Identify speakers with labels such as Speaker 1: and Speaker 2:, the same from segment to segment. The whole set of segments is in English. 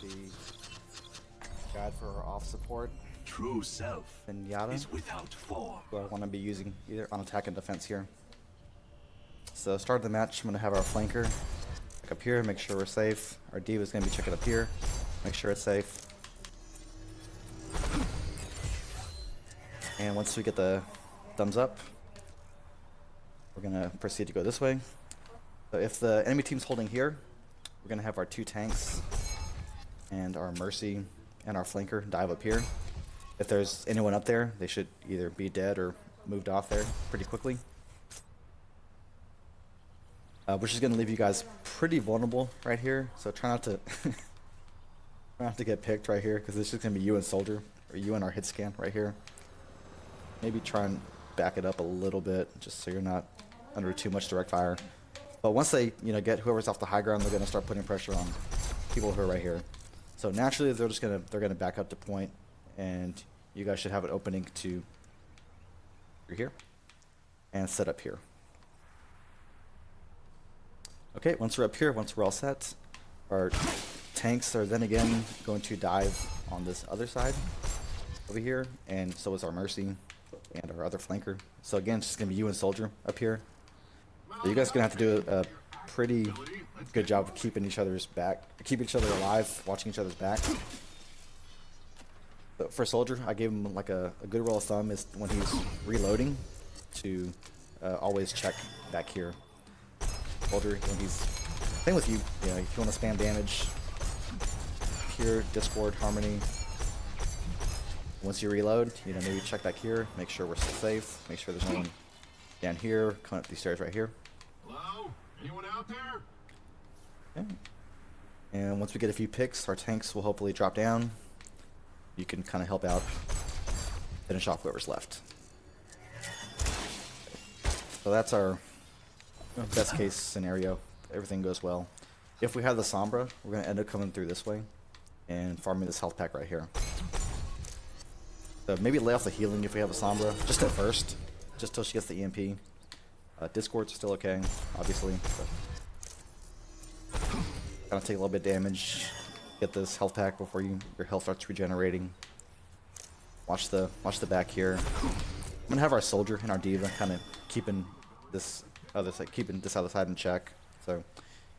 Speaker 1: the guide for our off support.
Speaker 2: True self
Speaker 1: Zenyatta,
Speaker 2: is without form.
Speaker 1: who I want to be using either on attack and defense here. So start of the match, I'm going to have our flanker check up here, make sure we're safe. Our D.Va is going to be checking up here, make sure it's safe. And once we get the thumbs up, we're going to proceed to go this way. So if the enemy team's holding here, we're going to have our 2 tanks and our Mercy and our flanker dive up here. If there's anyone up there, they should either be dead or moved off there pretty quickly. Which is going to leave you guys pretty vulnerable right here. So try not to try not to get picked right here, because this is going to be you and Soldier, or you and our hit scan right here. Maybe try and back it up a little bit, just so you're not under too much direct fire. But once they, get whoever's off the high ground, they're going to start putting pressure on people who are right here. So naturally, they're gonna back up to point, and you guys should have an opening to here and set up here. Okay, once we're up here, once we're all set, our tanks are then again going to dive on this other side over here, and so is our Mercy and our other flanker. So again, it's just gonna be you and Soldier up here. So you guys are gonna have to do a pretty good job of keeping each other's back, keep each other alive, watching each other's back. But for Soldier, I gave him like a good rule of thumb is when he's reloading to always check back here. Soldier, when he's same with you, if you want to spam damage here, Discord, Harmony. Once you reload, maybe check back here, make sure we're still safe, make sure there's no one down here, coming up these stairs right here.
Speaker 2: Hello? Anyone out there?
Speaker 1: Okay. And once we get a few picks, our tanks will hopefully drop down. You can kind of help out, finish off whoever's left. So that's our best case scenario. Everything goes well. If we have the Sombra, we're going to end up coming through this way and farming this health pack right here. So maybe lay off the healing if we have a Sombra, just at first, just till she gets the EMP. Discord's still okay, obviously. Kind of take a little bit of damage, get this health pack before your health starts regenerating. Watch the back here. I'm gonna have our Soldier and our D.Va kind of keeping this other side in check. So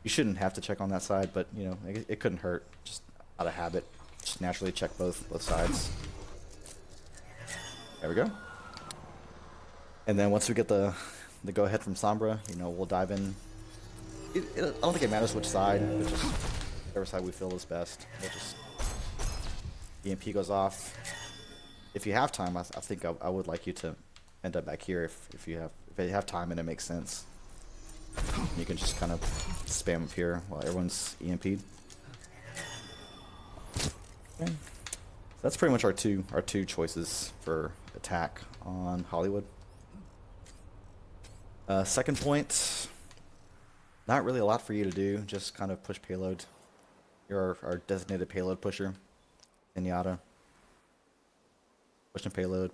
Speaker 1: you shouldn't have to check on that side, but it couldn't hurt. Just out of habit, just naturally check both sides. There we go. And then once we get the go ahead from Sombra, we'll dive in. I don't think it matters which side, but just whatever side we feel is best. We'll just EMP goes off. If you have time, I think I would like you to end up back here if you have time and it makes sense. You can just kind of spam up here while everyone's EMP'd. Okay. So that's pretty much our two choices for attack on Hollywood. Second point, not really a lot for you to do, just kind of push payload. You're our designated payload pusher, Zenyatta. Pushing payload,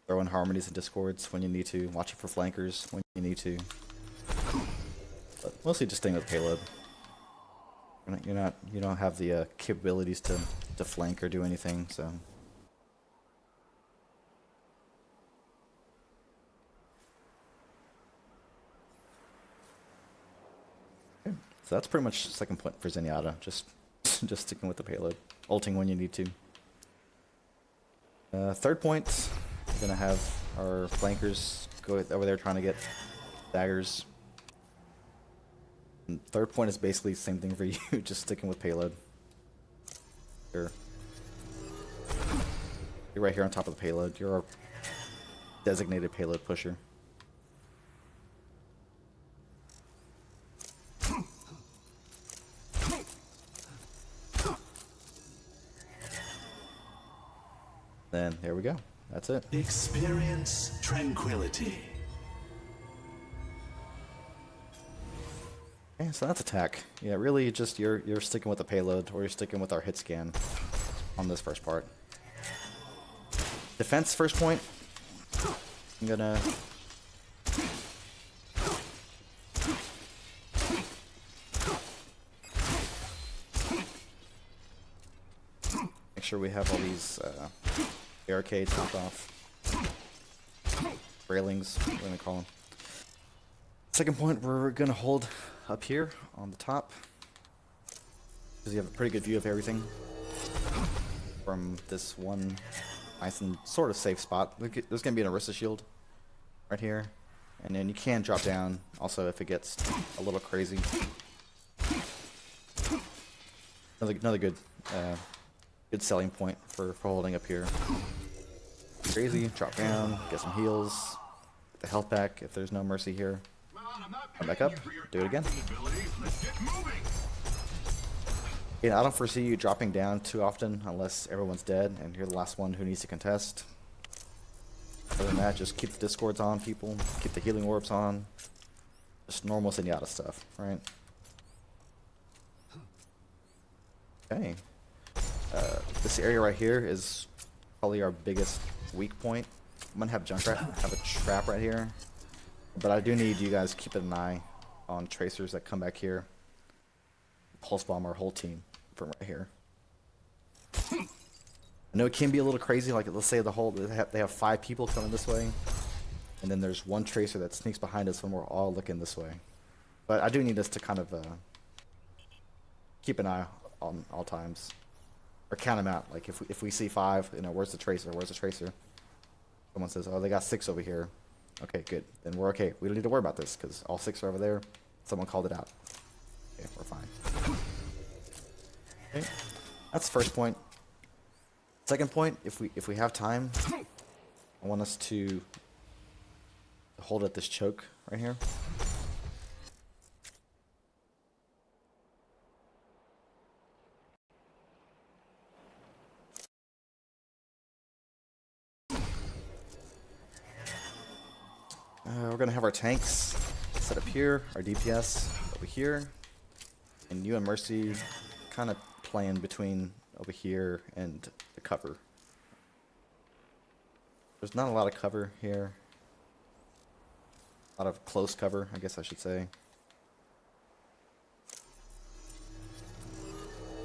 Speaker 1: throw in harmonies and discords when you need to, watch it for flankers when you need to. But mostly just staying with payload. You don't have the capabilities to flank or do anything, so. So that's pretty much second point for Zenyatta. Just sticking with the payload, ulting when you need to. Third point, we're gonna have our flankers go over there trying to get daggers. And third point is basically the same thing for you, just sticking with payload. You're right here on top of the payload. You're our designated payload pusher. Then there we go. That's it.
Speaker 2: Experience tranquility.
Speaker 1: Okay, so that's attack. Yeah, really just you're sticking with the payload, or you're sticking with our hit scan on this first part. Defense first point. I'm gonna sure we have all these barricades knocked off. Railings, what we're gonna call them. Second point, we're gonna hold up here on the top, because you have a pretty good view of everything from this one nice and sort of safe spot. There's gonna be an Orisa shield right here, and then you can drop down also if it gets a little crazy. Another good good selling point for holding up here. Crazy, drop down, get some heals, get the health back if there's no mercy here. Come back up, do it again. Yeah, I don't foresee you dropping down too often unless everyone's dead and you're the last one who needs to contest. Other than that, just keep the discords on, people. Keep the healing orbs on. Just normal Zenyatta stuff, right? Okay. This area right here is probably our biggest weak point. I'm gonna have Junkrat have a trap right here. But I do need you guys keeping an eye on tracers that come back here. Pulse bomb our whole team from right here. I know it can be a little crazy, like let's say they have 5 people coming this way, and then there's one tracer that sneaks behind us when we're all looking this way. But I do need us to kind of keep an eye on all times, or count them out. Like if we see 5, you know, where's the tracer? Where's the tracer? Someone says, oh, they got 6 over here. Okay, good. Then we're okay. We don't need to worry about this because all 6 are over there. Someone called it out. Okay, we're fine. Okay, that's the first point. Second point, if we have time, I want us to hold at this choke right here. We're gonna have our tanks set up here, our DPS over here, and you and Mercy kind of playing between over here and the cover. There's not a lot of cover here. A lot of close cover, I guess I should say.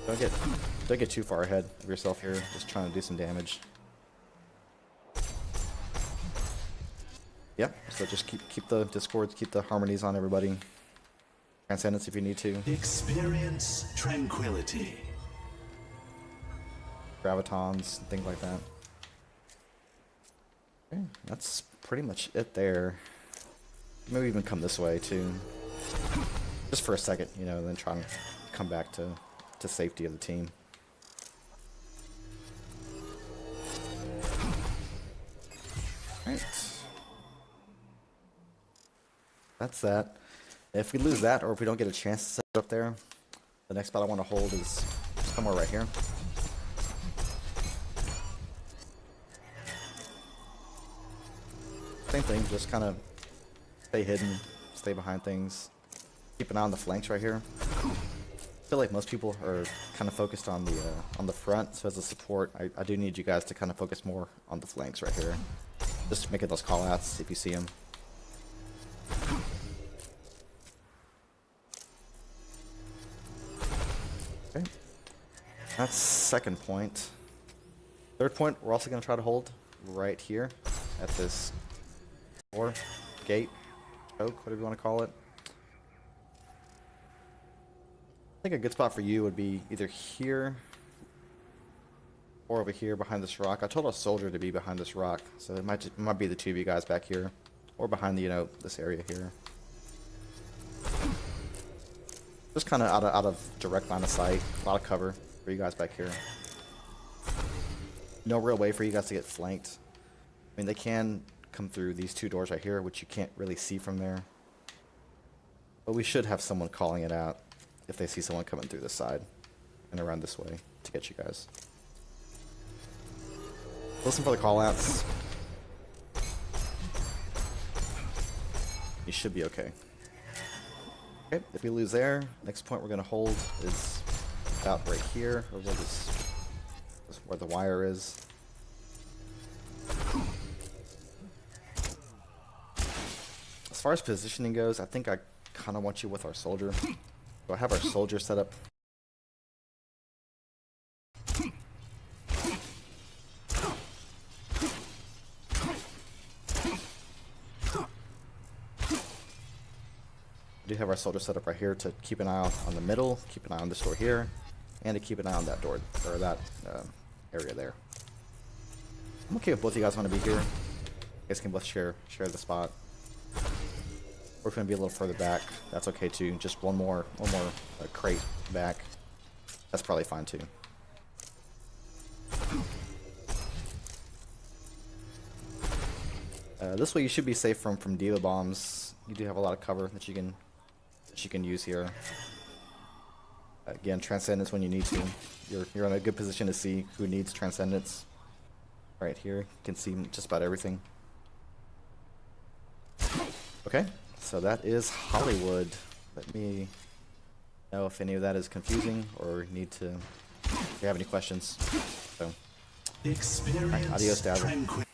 Speaker 1: Don't get too far ahead of yourself here, just trying to do some damage. Yeah, so just keep the discords, keep the harmonies on everybody. Transcendence if you need to.
Speaker 2: Experience tranquility.
Speaker 1: Gravitons, things like that. Okay, that's pretty much it there. Maybe even come this way too. Just for a second, you know, and then try and come back to safety of the team. Alright. That's that. If we lose that, or if we don't get a chance to set it up there, the next spot I want to hold is somewhere right here. Same thing, just kind of stay hidden, stay behind things, keep an eye on the flanks right here. I feel like most people are kind of focused on the front, so as a support, I do need you guys to kind of focus more on the flanks right here. Just making those call-outs if you see them. Okay, that's second point. Third point, we're also going to try to hold right here at this door, gate, choke, whatever you want to call it. I think a good spot for you would be either here or over here behind this rock. I told our soldier to be behind this rock, so it might be the 2 of you guys back here, or behind the, you know, this area here. Just kind of out of direct line of sight, a lot of cover for you guys back here. No real way for you guys to get flanked. I mean, they can come through these 2 doors right here, which you can't really see from there. But we should have someone calling it out if they see someone coming through this side and around this way to get you guys. Listen for the callouts. You should be okay. Okay, if we lose there, next point we're going to hold is about right here, or where the wire is. As far as positioning goes, I think I kind of want you with our soldier. So I have our soldier set up have our soldier set up right here to keep an eye on the middle, keep an eye on this door here, and to keep an eye on that door, or that area there. I'm okay if both of you guys want to be here. You guys can both share the spot. Or if you want to be a little further back, that's okay too. Just one more crate back. That's probably fine too. This way you should be safe from D.Va bombs. You do have a lot of cover that you can use here. Again, Transcendence when you need to. You're in a good position to see who needs Transcendence. Right here, you can see just about everything. Okay, so that is Hollywood. Let me know if any of that is confusing or need to. If you have any questions. So,
Speaker 2: Experience
Speaker 1: adios, Dazzle.
Speaker 2: tranquility.